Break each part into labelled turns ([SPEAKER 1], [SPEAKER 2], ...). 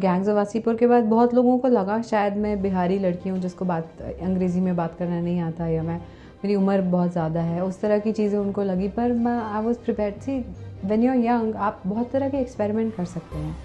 [SPEAKER 1] Gangs of Wasseypur के बाद बहुत लोगों को लगा शायद मैं बिहारी लड़की हूँ जिसको बात अंग्रेज़ी में बात करना नहीं आता, या मेरी उम्र बहुत ज़्यादा है, उस तरह की चीज़ें उनको लगी। पर मैं I was prepared. See when you are young आप बहुत तरह के एक्सपेरिमेंट कर सकते हैं।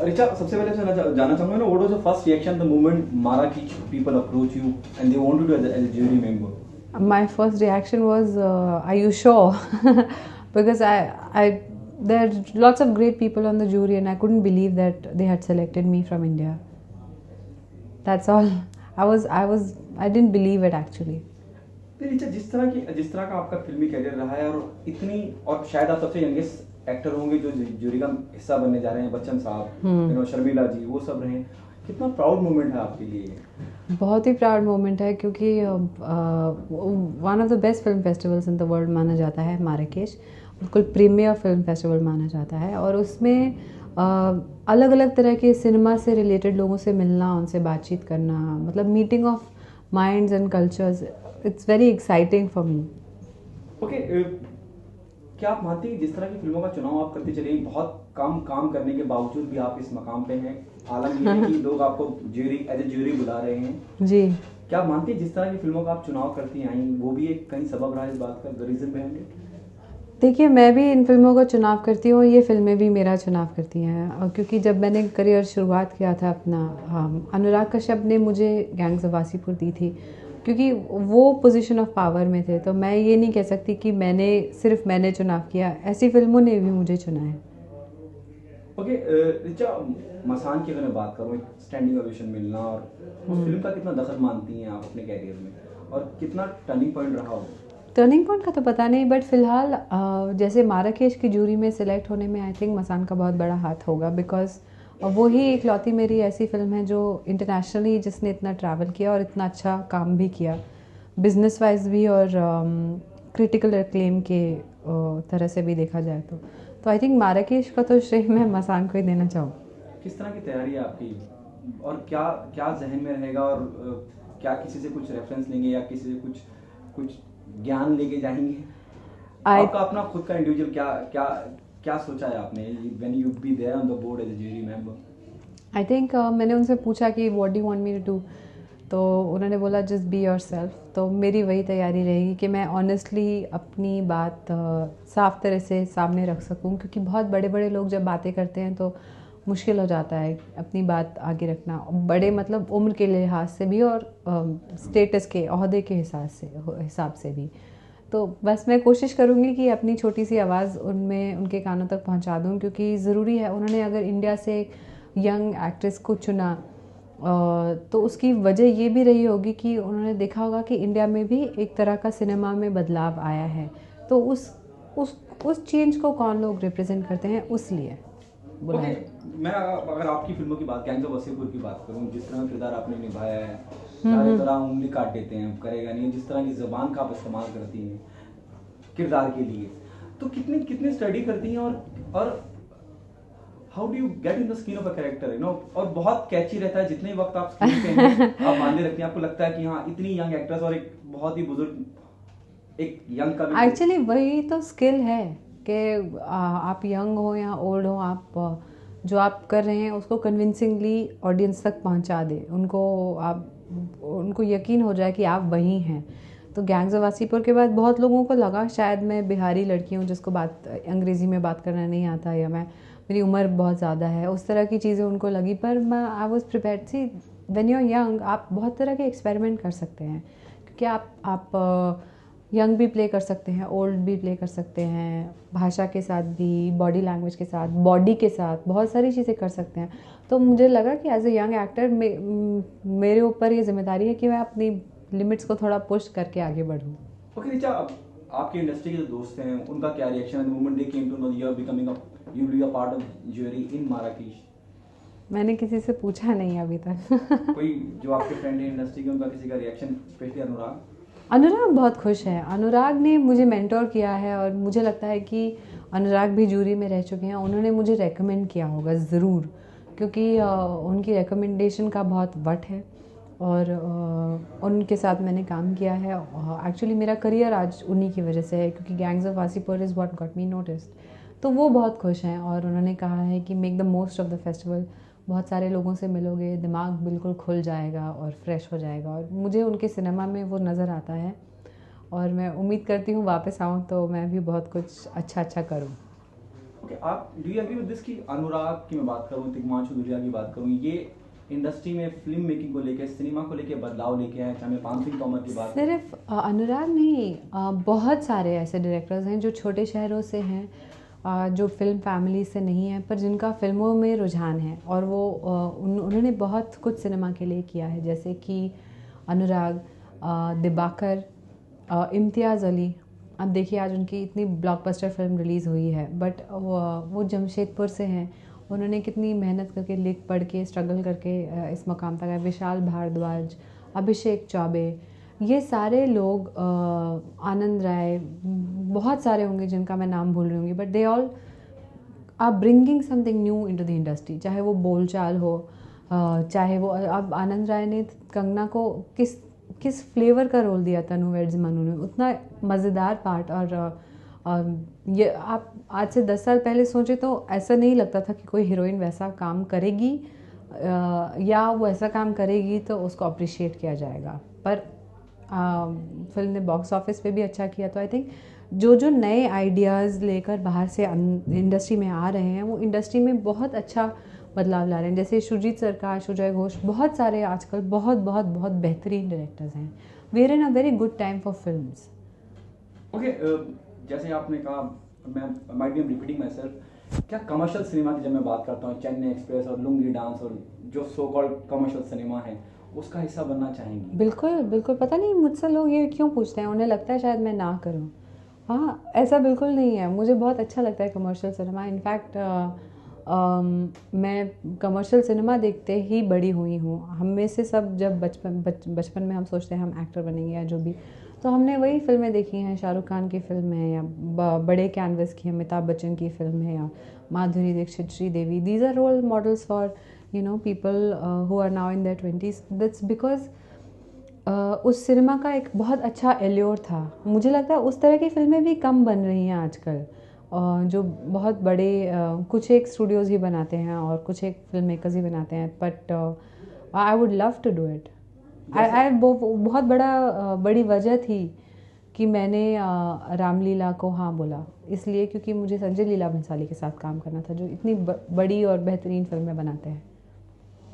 [SPEAKER 2] रिचा, सबसे पहले जानना चाहूंगा ना, what was the first reaction the moment Marrakesh people approach you and they want to do as a jury member?
[SPEAKER 1] My first reaction was, "Are you sure?" Because there are lots of great people on the jury, and I couldn't believe that they had selected me from India. That's all. I didn't believe it actually.
[SPEAKER 2] Richa, जिस तरह का आपका फिल्मी career रहा है और शायद आप सबसे यंगेस्ट एक्टर होंगे जो ज्यूरी का हिस्सा बनने जा रहे हैं, बच्चन साहब, शर्मिला जी, वो सब रहे, कितना प्राउड मोमेंट है आपके लिए?
[SPEAKER 1] बहुत ही प्राउड मोमेंट है, क्योंकि one of the best film festivals in the world माना जाता है माराकेश, बिल्कुल प्रीमियर फिल्म फेस्टिवल माना जाता है। और उसमें अलग अलग तरह के सिनेमा से रिलेटेड लोगों से मिलना, उनसे बातचीत करना, मतलब meeting of minds and cultures, it's very exciting for me.
[SPEAKER 2] Okay, क्या आप मानती हैं जिस तरह की फिल्मों का चुनाव आप करते चले, बहुत काम करने के बावजूद भी आप इस मकाम पे हैं, हालांकि ये कि लोग आपको एज ए ज्यूरी बुला रहे हैं
[SPEAKER 1] जी,
[SPEAKER 2] क्या आप मानती हैं जिस तरह की फिल्मों का आप चुनाव करती आई, वो भी एक कहीं सबब रहा है इस बात का, द रीजन बिहाइंड इट?
[SPEAKER 1] देखिए, मैं भी इन फिल्मों का चुनाव करती हूँ, ये फिल्में भी मेरा चुनाव करती हैं। और क्योंकि जब मैंने करियर शुरुआत किया था अपना, अनुराग कश्यप ने मुझे गैंग्स ऑफ वासीपुर दी थी, क्योंकि वो पोजीशन ऑफ पावर में थे। तो मैं ये नहीं कह सकती कि सिर्फ मैंने चुनाव किया, ऐसी फिल्मों ने भी मुझे चुना है।
[SPEAKER 2] ओके, रिचा, मसान की अगर मैं बात करूँ, स्टैंडिंग ओवेशन मिलना और उस फिल्म का कितना दखल मानती हैं आप अपने कैरियर में, और कितना टर्निंग पॉइंट रहा हो?
[SPEAKER 1] टर्निंग पॉइंट का तो पता नहीं, बट फिलहाल जैसे माराकेश की जूरी में सिलेक्ट होने में आई थिंक मसान का बहुत बड़ा हाथ होगा, बिकॉज वो ही इकलौती मेरी ऐसी फिल्म है जो इंटरनेशनली जिसने इतना ट्रैवल किया और इतना अच्छा काम भी किया, बिजनेस वाइज भी और क्रिटिकल एक्लेम के तरह से भी देखा जाए तो आई थिंक माराकेश का तो श्रेय मैं मसान को ही देना चाहूँ।
[SPEAKER 2] किस तरह की तैयारी है आपकी, और क्या क्या जहन में रहेगा, और क्या किसी से कुछ रेफरेंस लेंगे या किसी से कुछ ज्ञान लेके जाएंगे? आपका अपना खुद का इंडिविजुअल क्या सोचा है आपने when you be there on the board as a jury member?
[SPEAKER 1] I think मैंने उनसे पूछा कि what do you want me to do, तो उन्होंने बोला जस्ट बी योरसेल्फ। तो मेरी वही तैयारी रहेगी कि मैं ऑनेस्टली अपनी बात साफ तरह से सामने रख सकूं, क्योंकि बहुत बड़े बड़े लोग जब बातें करते हैं तो मुश्किल हो जाता है अपनी बात आगे रखना, बड़े मतलब उम्र के लिहाज से भी और स्टेटस के ओहदे के हिसाब से भी। तो बस मैं कोशिश करूँगी कि अपनी छोटी सी आवाज़ उनके कानों तक पहुँचा दूँ, क्योंकि ज़रूरी है। उन्होंने अगर इंडिया से यंग एक्ट्रेस को चुना तो उसकी वजह ये भी रही होगी कि उन्होंने देखा होगा कि इंडिया में भी एक तरह का सिनेमा में बदलाव आया है, तो उस चेंज को कौन लोग रिप्रेजेंट करते हैं, उसलिए बुलाया।
[SPEAKER 2] मैं अगर आपकी फिल्मों की बात, गैंग्स ऑफ वासेपुर की बात करूं, जिस तरह किरदार आपने निभाया है, सारे तरह उंगली काट देते हैं, करेगा नहीं, जिस तरह की ज़बान का आप इस्तेमाल करती हैं किरदार के लिए, तो कितनी स्टडी करती हैं, और how do you get in the skin of a character, you know? और बहुत कैची रहता है, जितने वक्त आप स्क्रीन पे हैं आप मानने रखती हैं, आपको लगता है कि हाँ, इतनी यंग एक्ट्रेस और एक बहुत ही बुजुर्ग एक यंग का
[SPEAKER 1] एक्चुअली वही तो स्किल है कि आप यंग हो या ओल्ड हो, आप जो आप कर रहे हैं उसको कन्विंसिंगली ऑडियंस तक पहुंचा दे, उनको यकीन हो जाए कि आप वही हैं। तो गैंग्स ऑफ वासीपुर के बाद बहुत लोगों को लगा शायद मैं बिहारी लड़की हूँ जिसको अंग्रेज़ी में बात करना नहीं आता, या मेरी उम्र बहुत ज़्यादा है, उस तरह की चीज़ें उनको लगी। पर मैं I was prepared. See when you are young आप बहुत तरह के एक्सपेरिमेंट कर सकते हैं, क्योंकि आप यंग भी प्ले कर सकते हैं, ओल्ड भी प्ले कर सकते हैं, भाषा के साथ भी, बॉडी लैंग्वेज के साथ, बॉडी के साथ, बहुत सारी चीज़ें कर सकते हैं। तो मुझे लगा कि एज ए यंग एक्टर मेरे ऊपर ये जिम्मेदारी है कि मैं अपनी लिमिट्स को थोड़ा पुश करके आगे बढ़ूँ।
[SPEAKER 2] ओके रिचा, आपके इंडस्ट्री के जो दोस्त हैं उनका क्या रिएक्शन है the moment they came to know you are becoming you will be a part of jury in Marrakesh?
[SPEAKER 1] मैंने किसी से पूछा नहीं अभी तक।
[SPEAKER 2] कोई जो आपके फ्रेंड है इंडस्ट्री के, उनका किसी का रिएक्शन, स्पेशली
[SPEAKER 1] अनुराग बहुत खुश है। अनुराग ने मुझे मेंटोर किया है और मुझे लगता है कि अनुराग भी जूरी में रह चुके हैं, उन्होंने मुझे रेकमेंड किया होगा ज़रूर क्योंकि उनकी रिकमेंडेशन का बहुत वट है और उनके साथ मैंने काम किया है। एक्चुअली मेरा करियर आज उन्हीं की वजह से है, क्योंकि gangs of Wasseypur is what got me noticed. तो वो बहुत खुश हैं और उन्होंने कहा है कि make the most of the festival, बहुत सारे लोगों से मिलोगे, दिमाग बिल्कुल खुल जाएगा और फ्रेश हो जाएगा। और मुझे उनके सिनेमा में वो नज़र आता है और मैं उम्मीद करती हूँ वापस आऊँ तो मैं भी बहुत कुछ अच्छा अच्छा करूँ।
[SPEAKER 2] ओके, आप do you agree with this कि अनुराग की मैं बात करूँ, तिग्मांशु धुलिया की बात करूँ, ये इंडस्ट्री में फिल्म मेकिंग को लेके, सिनेमा को लेके बदलाव लेके आए? चाहे मैं पान सिंह तोमर की बात
[SPEAKER 1] सिर्फ अनुराग नहीं, बहुत सारे ऐसे डायरेक्टर्स हैं जो छोटे शहरों से हैं, जो फिल्म फैमिली से नहीं है, पर जिनका फिल्मों में रुझान है और वो उन्होंने बहुत कुछ सिनेमा के लिए किया है, जैसे कि अनुराग, दिबाकर, इम्तियाज़ अली। अब देखिए आज उनकी इतनी ब्लॉकबस्टर फिल्म रिलीज़ हुई है, बट वो जमशेदपुर से हैं, उन्होंने कितनी मेहनत करके लिख पढ़ के स्ट्रगल करके इस मकाम तक आए। विशाल भारद्वाज, अभिषेक चौबे, ये सारे लोग, आनंद राय, बहुत सारे होंगे जिनका मैं नाम भूल रही होंगी, but they all are bringing something new into the industry. चाहे वो बोलचाल हो, चाहे वो अब आनंद राय ने कंगना को किस किस फ्लेवर का रोल दिया तनु वेड्स मनु ने, उतना मज़ेदार पार्ट। और ये आप आज से 10 साल पहले सोचे तो ऐसा नहीं लगता था कि कोई हीरोइन वैसा काम करेगी, या वो ऐसा काम करेगी तो उसको अप्रिशिएट किया जाएगा। पर फिल्म ने बॉक्स ऑफिस पे भी अच्छा किया। तो आई थिंक जो जो नए आइडियाज़ लेकर बाहर से इंडस्ट्री में आ रहे हैं वो इंडस्ट्री में बहुत अच्छा बदलाव ला रहे हैं। जैसे सुजीत सरकार, सुजय घोष, बहुत सारे आजकल बहुत बहुत बहुत बेहतरीन डायरेक्टर्स हैं। We are in a very good time for films.
[SPEAKER 2] Okay, जैसे आपने कहा, मैं might be am repeating myself, क्या कमर्शियल सिनेमा की जब मैं बात करता हूँ, चेन्नई एक्सप्रेस और लुंगी डांस और जो सो कॉल्ड कमर्शियल सिनेमा है, उसका हिस्सा बनना चाहेंगी?
[SPEAKER 1] बिल्कुल बिल्कुल। पता नहीं मुझसे लोग ये क्यों पूछते हैं, उन्हें लगता है शायद मैं ना करूं। हाँ, ऐसा बिल्कुल नहीं है, मुझे बहुत अच्छा लगता है कमर्शियल सिनेमा। इनफैक्ट मैं कमर्शियल सिनेमा देखते ही बड़ी हुई हूँ। हम में से सब जब बचपन में हम सोचते हैं हम एक्टर बनेंगे या जो भी, तो हमने वही फिल्में देखी हैं, शाहरुख खान की फिल्म है या बड़े कैनवस की अमिताभ बच्चन की फिल्म है या Madhuri Dixit, Sridevi. These are role models for people who are now in their 20s. That's because उस सिनेमा का एक बहुत अच्छा एल्योर था। मुझे लगता है उस तरह की फिल्में भी कम बन रही हैं आजकल, जो बहुत बड़े कुछ एक स्टूडियोज़ ही बनाते हैं और कुछ एक फिल्म मेकर्स ही बनाते हैं। But I would love to do it. I बहुत बड़ी वजह थी कि मैंने रामलीला को हाँ बोला, इसलिए क्योंकि मुझे संजय लीला भंसाली के साथ काम करना था, जो इतनी बड़ी और बेहतरीन फिल्में बनाते हैं।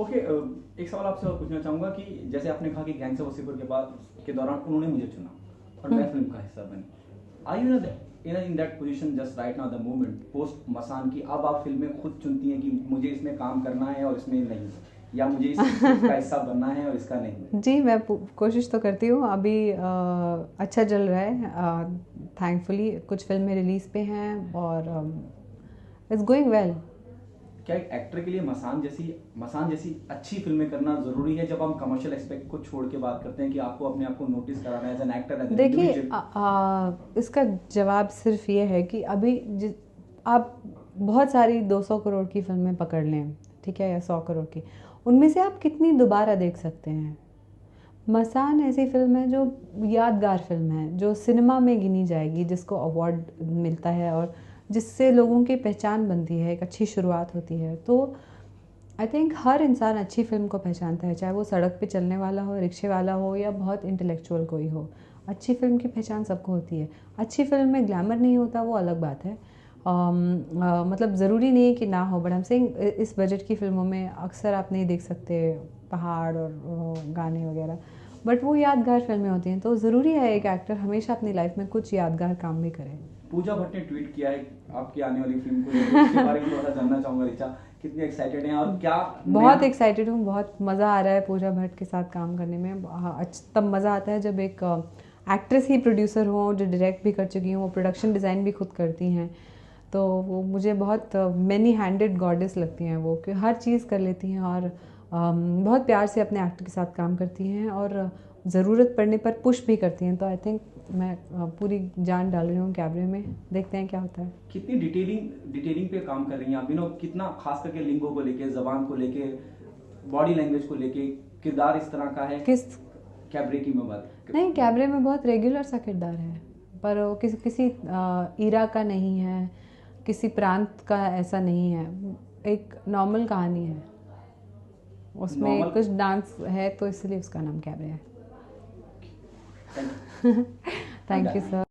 [SPEAKER 2] ओके, एक सवाल आपसे और पूछना चाहूँगा कि जैसे आपने कहा कि गैंग्स ऑफ वासेपुर के दौरान उन्होंने मुझे चुना और मैं फिल्म का हिस्सा बनी। Are you in that position just right now the moment post Masaan की अब आप फिल्में खुद चुनती हैं कि मुझे इसमें काम करना है और इसमें नहीं, या मुझे इसका हिस्सा बनना है और इसका नहीं?
[SPEAKER 1] जी, मैं कोशिश तो करती हूँ। अभी अच्छा चल रहा है, थैंकफुली कुछ फिल्में रिलीज़ पे हैं और इट्स गोइंग वेल।
[SPEAKER 2] क्या एक एक्टर के लिए मसान जैसी अच्छी फिल्में करना जरूरी है, जब हम कमर्शियल एस्पेक्ट को छोड़ के बात करते हैं कि आपको अपने आप को नोटिस कराना है एज एन एक्टर?
[SPEAKER 1] देखिए, इसका जवाब सिर्फ ये है कि अभी आप बहुत सारी 200 करोड़ की फिल्में पकड़ लें, ठीक है, या 100 करोड़ की, उनमें से आप कितनी दोबारा देख सकते हैं? मसान ऐसी फिल्म है जो यादगार फिल्म है, जो सिनेमा में गिनी जाएगी, जिसको अवार्ड मिलता है और जिससे लोगों की पहचान बनती है, एक अच्छी शुरुआत होती है। तो आई थिंक हर इंसान अच्छी फिल्म को पहचानता है, चाहे वो सड़क पे चलने वाला हो, रिक्शे वाला हो या बहुत इंटेलेक्चुअल कोई हो। अच्छी फिल्म की पहचान सबको होती है। अच्छी फिल्म में ग्लैमर नहीं होता, वो अलग बात है। मतलब ज़रूरी नहीं है कि ना हो, बट हम सेइंग इस बजट की फिल्मों में अक्सर आप नहीं देख सकते पहाड़ और गाने वगैरह, बट वो यादगार फिल्में होती हैं। तो ज़रूरी है एक एक्टर हमेशा अपनी लाइफ में कुछ यादगार काम भी करे।
[SPEAKER 2] पूजा भट्ट ने ट्वीट किया है आपकी आने वाली फिल्म को, इसके बारे में थोड़ा जानना चाहूँगा। रिचा, कितनी एक्साइटेड हैं और क्या?
[SPEAKER 1] बहुत एक्साइटेड हूँ, बहुत मज़ा आ रहा है पूजा भट्ट के साथ काम करने में। तब मज़ा आता है जब एक एक्ट्रेस ही प्रोड्यूसर हो, जो डायरेक्ट भी कर चुकी हूँ, वो प्रोडक्शन डिज़ाइन भी खुद करती हैं। तो वो मुझे बहुत मैनी हैंडेड गॉडेस लगती हैं वो, कि हर चीज़ कर लेती हैं और बहुत प्यार से अपने एक्टर के साथ काम करती हैं और ज़रूरत पड़ने पर पुश भी करती हैं। तो आई थिंक मैं पूरी जान डाल रही हूँ कैबरे में, देखते हैं क्या होता है।
[SPEAKER 2] कितनी डिटेलिंग पे काम कर रही हैं आप, कितना खास करके लिंगों को लेके, जबान को लेके, बॉडी लैंग्वेज को लेके, किरदार इस तरह का है
[SPEAKER 1] किस
[SPEAKER 2] कैबरे की मैं बात
[SPEAKER 1] नहीं, कैबरे में बहुत रेगुलर सा किरदार है, पर वो किसी इरा का नहीं है, किसी प्रांत का ऐसा नहीं है, एक नॉर्मल कहानी है। उसमें कुछ डांस है तो इसलिए उसका नाम कैबरे है। Thank you sir.